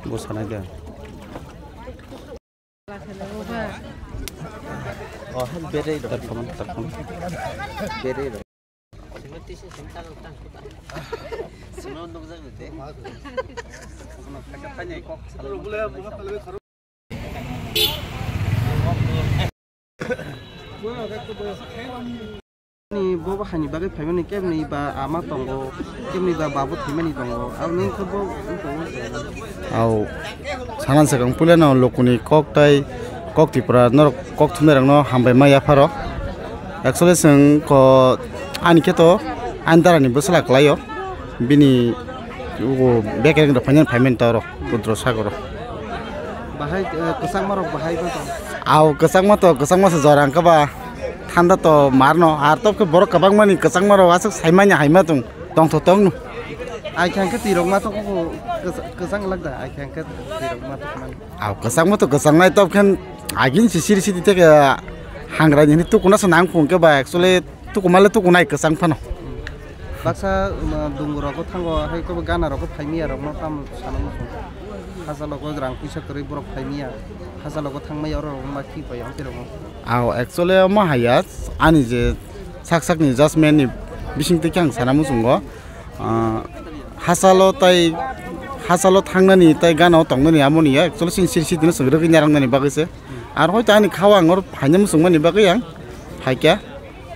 Bosan aja. Oh, beda itu. Terpon. Beda itu. Semua untuk saya betul. Katanya kok. Ni bawa hani bagai pemain kem ni ba amat tonggo kem ni ba babu pemain ni tonggo. Aku ni kerbo untuk. Aku sangat sekarang pula na lokuni kok tai kok tipra nor kok tunerang no hambai maya faro. Actually seng ko ani keto antara ni besar kelayo. Bini ugo bekerja dengan pemain taro putro sagoro. Bahai kesang marok bahai betul. Aku kesang mah sejarang kaba. Tanda to marno, artop ke borok kabang mani kesang maro asuk saimanya haima tung tong totong nu. Ai kan ke tirong ma to ko kesang lagda ai kan ke tirong ma to man. Au kesang ma to kesang nai top kan agin sisiri sidi te ke hangra ni tu kuna sanang phung ke ba actually tu kumala tu kunai kesang phano. Baksa dungro ko thango hai ko gana ro ko phaimi aro ma kam sanang phung. Hasalo ko rang pisa kori borok phaimi a. Hasalo ko thangmai aro ma ki pa yang tirong. Aw actually ma hayat ani je sak ni jasmen ni bising te kyang sanamu sungo hasalo thangnani tai ganao tongnani amoni actually sin sir sidin sugro ki nyarang nani bagese ar hoita ani khawa ngor phainam sungmani bagay yang haikya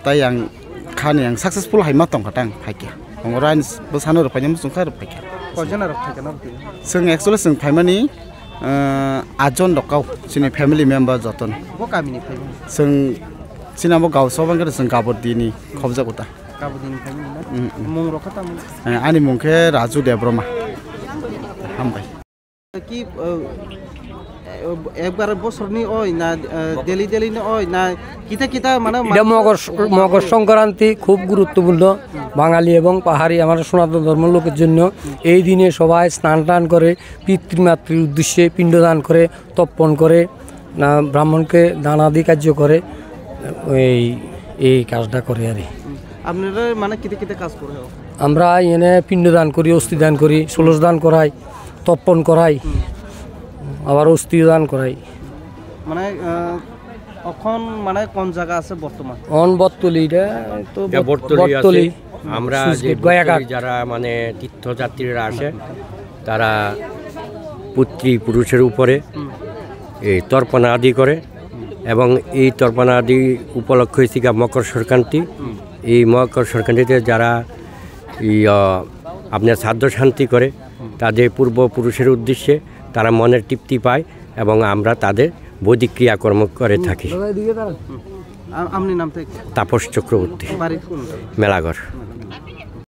tai yang khani yang successful haima tong khatang haikya ngoran bosano ro phainam sungkha ro haikya kojana ro haikya no sung actually sung phaimani ajon dokau sini family member joton bo kamini phaimani sung sinamo gaw sobang ke sung kabodini khobja kota kabodini phaimani na mung ro khata ani mungke raju debroma hambai ki একবার বছরনি ওই না daily নি ওই না কিতা মানে এটা মকর সংক্রান্তি খুব গুরুত্বপূর্ণ বাঙালি এবং পাহাড়ি আমার সনাতন ধর্মের লোকের জন্য এই দিনে সবাই স্নান টান করে পিতৃমাতৃর উদ্দেশ্যে পিণ্ডদান করে তর্পণ করে না ব্রাহ্মণকে দান আদি কার্য করে এই কাজটা করে আর আপনারা মানে কিতা কাজ করে আমরা এনে পিণ্ডদান করি অস্থি দান করি ষোলশ দান করাই তর্পণ করাই আবার অস্থি দান করাই মানে এখন মানে কোন জায়গা আছে বর্তমান বটতলিটা তো বটতলি আমরা যারা মানে তীর্থযাত্রীরা আসে তারা পুরুষের উপরে এই তর্পণা আদি করে এবং এই তর্পণা আদি উপলক্ষ হয়েছে মকর সংক্রান্তি এই মকর সংক্রান্তিতে যারা আপনার শ্রাদ্ধ শান্তি করে তাদের পূর্বপুরুষের উদ্দেশ্যে তারা মনের তৃপ্তি পায় এবং আমরা তাদের বৈদিক ক্রিয়াকর্ম করে থাকি। আপনি নাম থেকে তাপস চক্রবর্তী, মেলাঘর।